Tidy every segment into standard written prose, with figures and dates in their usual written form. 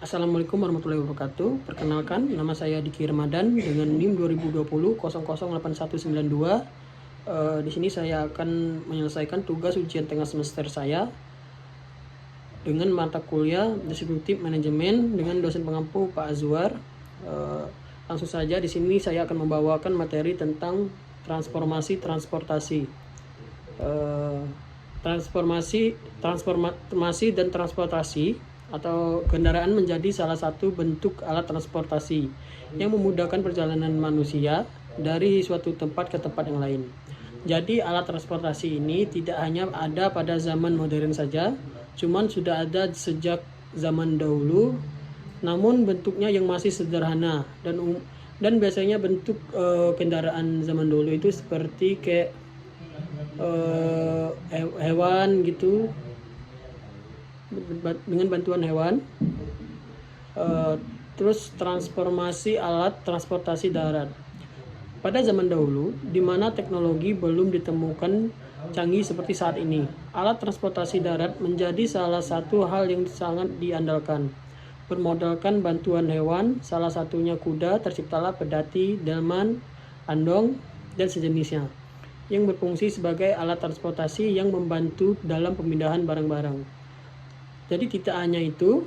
Assalamualaikum warahmatullahi wabarakatuh. Perkenalkan, nama saya Diki Ramadan dengan NIM 2020 008192. Di sini saya akan menyelesaikan tugas ujian tengah semester saya dengan mata kuliah Distributive Management dengan dosen pengampu Pak Azwar. Langsung saja di sini saya akan membawakan materi tentang transformasi transportasi. Transformasi dan transportasi atau kendaraan menjadi salah satu bentuk alat transportasi yang memudahkan perjalanan manusia dari suatu tempat ke tempat yang lain. Jadi alat transportasi ini tidak hanya ada pada zaman modern saja, cuman sudah ada sejak zaman dahulu, namun bentuknya yang masih sederhana dan biasanya bentuk kendaraan zaman dahulu itu seperti kayak hewan gitu, dengan bantuan hewan. Terus transformasi alat transportasi darat. Pada zaman dahulu, di mana teknologi belum ditemukan canggih seperti saat ini, alat transportasi darat menjadi salah satu hal yang sangat diandalkan. Bermodalkan bantuan hewan, salah satunya kuda, terciptalah pedati, delman, andong, dan sejenisnya, yang berfungsi sebagai alat transportasi yang membantu dalam pemindahan barang-barang. Jadi tidak hanya itu,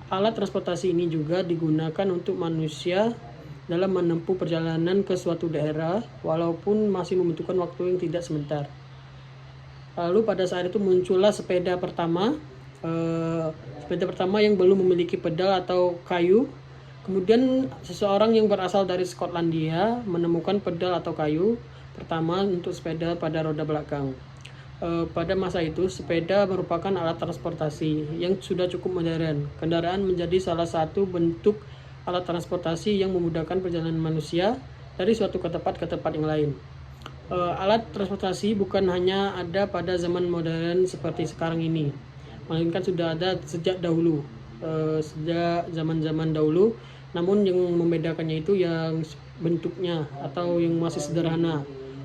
alat transportasi ini juga digunakan untuk manusia dalam menempuh perjalanan ke suatu daerah walaupun masih membutuhkan waktu yang tidak sebentar. Lalu pada saat itu muncullah sepeda pertama yang belum memiliki pedal atau kayu. Kemudian seseorang yang berasal dari Skotlandia menemukan pedal atau kayu pertama untuk sepeda pada roda belakang. Pada masa itu, sepeda merupakan alat transportasi yang sudah cukup modern. Kendaraan menjadi salah satu bentuk alat transportasi yang memudahkan perjalanan manusia dari suatu tempat ke tempat yang lain. Alat transportasi bukan hanya ada pada zaman modern seperti sekarang ini, melainkan sudah ada sejak dahulu, sejak zaman-zaman dahulu. Namun yang membedakannya itu yang bentuknya atau yang masih sederhana.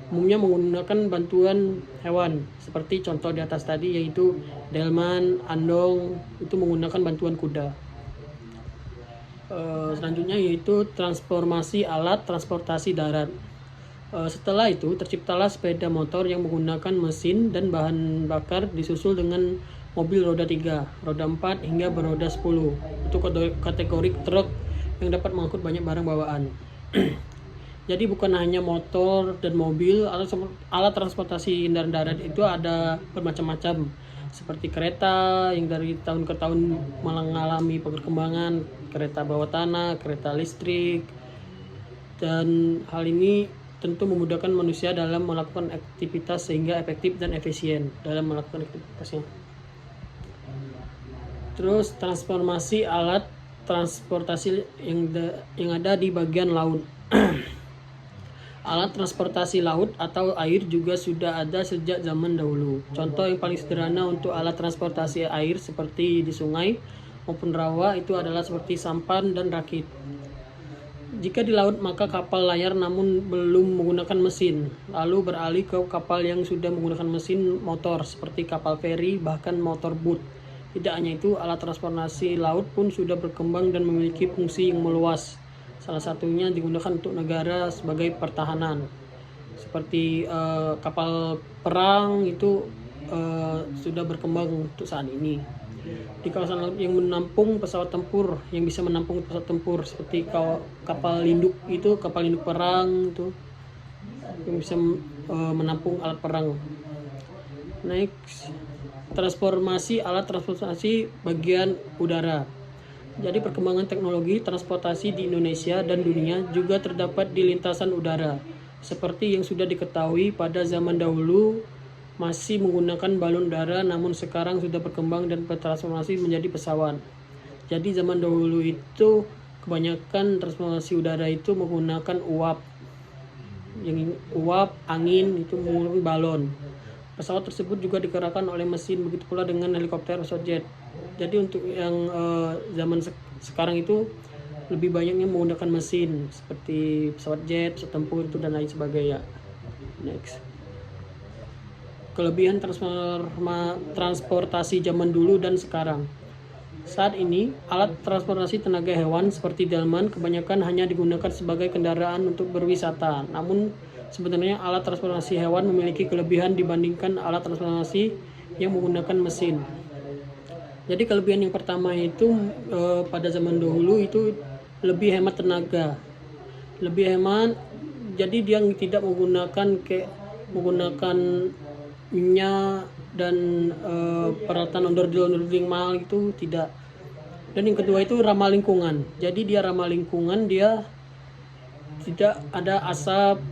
Umumnya menggunakan bantuan hewan seperti contoh di atas tadi, yaitu delman, andong, itu menggunakan bantuan kuda. Selanjutnya yaitu transformasi alat transportasi darat. Setelah itu terciptalah sepeda motor yang menggunakan mesin dan bahan bakar disusul dengan mobil roda 3, roda 4 hingga beroda 10. Itu kategori truk yang dapat mengangkut banyak barang bawaan. Jadi bukan hanya motor dan mobil, alat transportasi kendaraan darat itu ada bermacam-macam, seperti kereta yang dari tahun ke tahun mengalami perkembangan, kereta bawah tanah, kereta listrik, dan hal ini tentu memudahkan manusia dalam melakukan aktivitas sehingga efektif dan efisien dalam melakukan aktivitasnya. Terus transformasi alat transportasi yang ada di bagian laut. Alat transportasi laut atau air juga sudah ada sejak zaman dahulu. Contoh yang paling sederhana untuk alat transportasi air seperti di sungai maupun rawa itu adalah seperti sampan dan rakit. Jika di laut maka kapal layar namun belum menggunakan mesin, lalu beralih ke kapal yang sudah menggunakan mesin motor seperti kapal feri bahkan motor boat. Tidak hanya itu, alat transportasi laut pun sudah berkembang dan memiliki fungsi yang meluas. Salah satunya digunakan untuk negara sebagai pertahanan, seperti kapal perang itu sudah berkembang untuk saat ini. Di kawasan laut yang menampung pesawat tempur, yang bisa menampung pesawat tempur seperti kapal induk itu, kapal induk perang itu yang bisa menampung alat perang. Next, transformasi alat transportasi bagian udara. Jadi perkembangan teknologi transportasi di Indonesia dan dunia juga terdapat di lintasan udara. Seperti yang sudah diketahui, pada zaman dahulu masih menggunakan balon udara, namun sekarang sudah berkembang dan bertransformasi menjadi pesawat. Jadi zaman dahulu itu kebanyakan transportasi udara itu menggunakan uap. Yang uap, angin itu menggunakan balon. Pesawat tersebut juga digerakkan oleh mesin, begitu pula dengan helikopter, pesawat jet. Jadi untuk yang zaman sekarang itu lebih banyaknya menggunakan mesin seperti pesawat jet, pesawat tempur itu dan lain sebagainya. Next, kelebihan transportasi zaman dulu dan sekarang. Saat ini, alat transportasi tenaga hewan seperti delman kebanyakan hanya digunakan sebagai kendaraan untuk berwisata. Namun, sebenarnya alat transportasi hewan memiliki kelebihan dibandingkan alat transportasi yang menggunakan mesin. Jadi kelebihan yang pertama itu pada zaman dahulu itu lebih hemat tenaga, lebih hemat. Jadi dia tidak menggunakan minyak dan peralatan onderdil mahal, itu tidak. Dan yang kedua itu ramah lingkungan. Jadi dia ramah lingkungan, dia tidak ada asap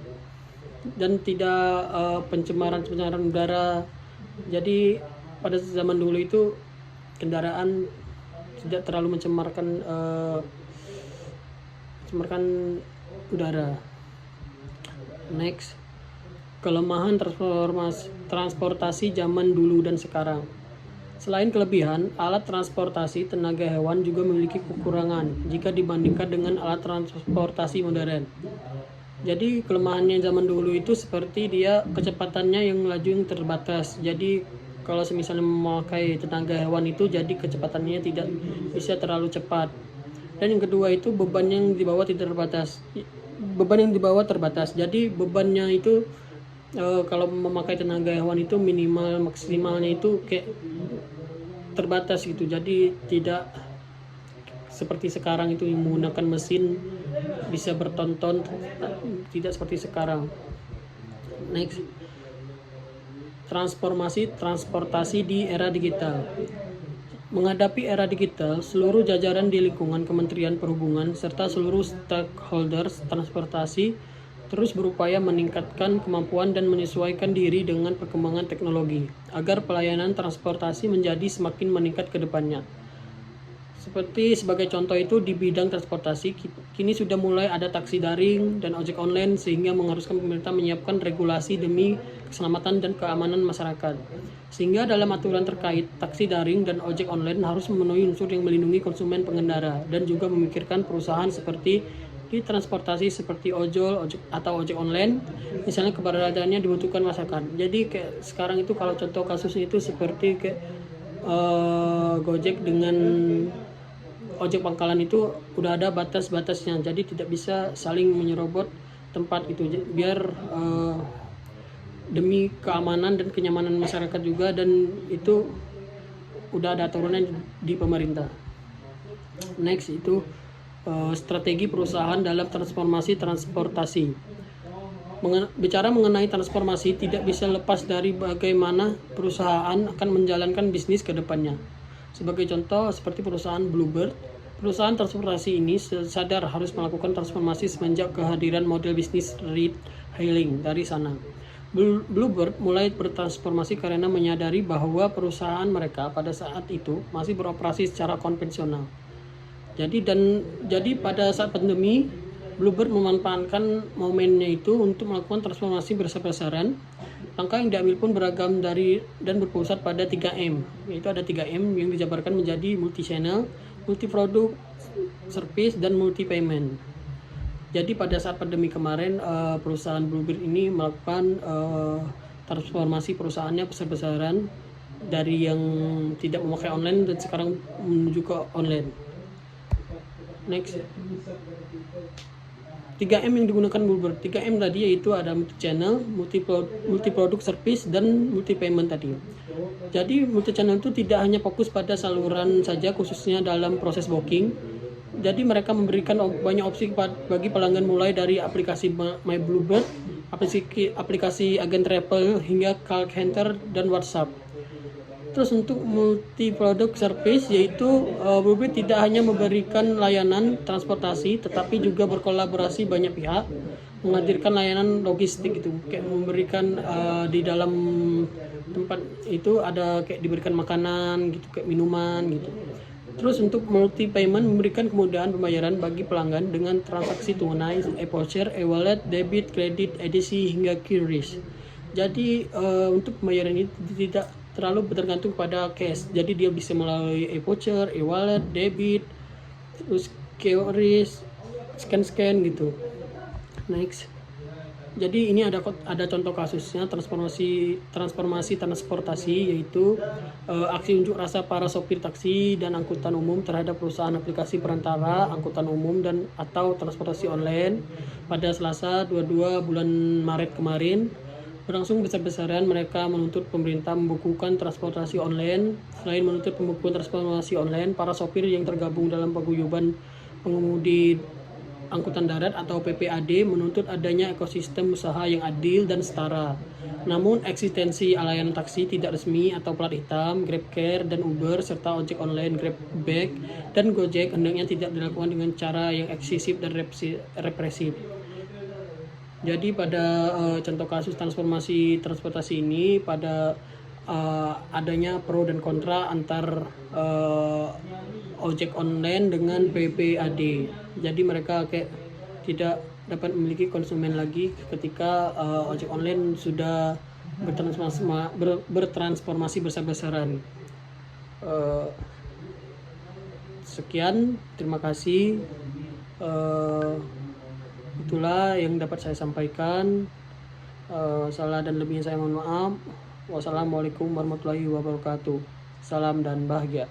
dan tidak pencemaran udara. Jadi pada zaman dulu itu kendaraan tidak terlalu mencemarkan udara. Next, kelemahan transportasi zaman dulu dan sekarang. Selain kelebihan, alat transportasi tenaga hewan juga memiliki kekurangan jika dibandingkan dengan alat transportasi modern. Jadi kelemahannya zaman dulu itu seperti dia kecepatannya yang melaju yang terbatas. Jadi kalau misalnya memakai tenaga hewan itu jadi kecepatannya tidak bisa terlalu cepat. Dan yang kedua itu beban yang dibawa terbatas. Jadi bebannya itu kalau memakai tenaga hewan itu maksimalnya itu kayak terbatas gitu. Jadi tidak seperti sekarang itu yang menggunakan mesin bisa bertonton, tidak seperti sekarang. Next, transportasi di era digital. Menghadapi era digital, seluruh jajaran di lingkungan Kementerian Perhubungan serta seluruh stakeholders transportasi terus berupaya meningkatkan kemampuan dan menyesuaikan diri dengan perkembangan teknologi agar pelayanan transportasi menjadi semakin meningkat ke depannya. Seperti sebagai contoh itu di bidang transportasi, kini sudah mulai ada taksi daring dan ojek online sehingga mengharuskan pemerintah menyiapkan regulasi demi keselamatan dan keamanan masyarakat. Sehingga dalam aturan terkait, taksi daring dan ojek online harus memenuhi unsur yang melindungi konsumen pengendara dan juga memikirkan perusahaan seperti di transportasi seperti ojol atau ojek online, misalnya keberadaannya dibutuhkan masyarakat. Jadi kayak sekarang itu kalau contoh kasusnya itu seperti kayak Gojek dengan ojek pangkalan itu udah ada batas-batasnya, jadi tidak bisa saling menyerobot tempat itu, biar demi keamanan dan kenyamanan masyarakat juga, dan itu udah ada aturannya di pemerintah. Next itu strategi perusahaan dalam transformasi transportasi. Bicara mengenai transformasi tidak bisa lepas dari bagaimana perusahaan akan menjalankan bisnis ke depannya. Sebagai contoh seperti perusahaan Bluebird, perusahaan transportasi ini sadar harus melakukan transformasi semenjak kehadiran model bisnis ride hailing dari sana. Bluebird mulai bertransformasi karena menyadari bahwa perusahaan mereka pada saat itu masih beroperasi secara konvensional. Jadi pada saat pandemi, Bluebird memanfaatkan momennya itu untuk melakukan transformasi besar-besaran. Langkah yang diambil pun beragam dan berpusat pada 3M, yaitu ada 3M yang dijabarkan menjadi multi-channel, multi-product, service, dan multi-payment. Jadi pada saat pandemi kemarin, perusahaan Bluebird ini melakukan transformasi perusahaannya besar-besaran dari yang tidak memakai online dan sekarang menuju ke online. Next, 3M yang digunakan Bluebird. 3M tadi yaitu ada multi-channel, multi-product service, dan multi-payment tadi. Jadi multi-channel itu tidak hanya fokus pada saluran saja, khususnya dalam proses booking. Jadi mereka memberikan banyak opsi bagi pelanggan, mulai dari aplikasi My Bluebird, aplikasi agen travel, hingga call center dan WhatsApp. Terus untuk multi-product service, yaitu Bluebird tidak hanya memberikan layanan transportasi tetapi juga berkolaborasi banyak pihak, menghadirkan layanan logistik gitu, kayak memberikan di dalam tempat itu ada kayak diberikan makanan gitu, kayak minuman gitu. Terus untuk multi payment memberikan kemudahan pembayaran bagi pelanggan dengan transaksi tunai, e-voucher, e-wallet, debit, kredit, edisi, hingga QRIS. Jadi untuk pembayaran ini tidak terlalu bergantung pada cash, jadi dia bisa melalui e-voucher, e-wallet, debit, terus QRIS, scan gitu. Next, Jadi ini ada contoh kasusnya transformasi transportasi, yaitu aksi unjuk rasa para sopir taksi dan angkutan umum terhadap perusahaan aplikasi perantara angkutan umum dan atau transportasi online pada Selasa 22 bulan Maret kemarin. Berlangsung besar-besaran, mereka menuntut pemerintah membukukan transportasi online. Selain menuntut pembukuan transportasi online, para sopir yang tergabung dalam paguyuban pengemudi angkutan darat atau PPAD menuntut adanya ekosistem usaha yang adil dan setara. Namun eksistensi layanan taksi tidak resmi atau plat hitam, GrabCare dan Uber serta ojek online GrabBag dan Gojek hendaknya tidak dilakukan dengan cara yang eksesif dan represif. Jadi pada contoh kasus transformasi transportasi ini, pada adanya pro dan kontra antar ojek online dengan PPAD. Jadi mereka kayak tidak dapat memiliki konsumen lagi ketika ojek online sudah bertransformasi besar-besaran. Sekian, terima kasih. Itulah yang dapat saya sampaikan. Salah dan lebihnya saya mohon maaf. Wassalamualaikum warahmatullahi wabarakatuh. Salam dan bahagia.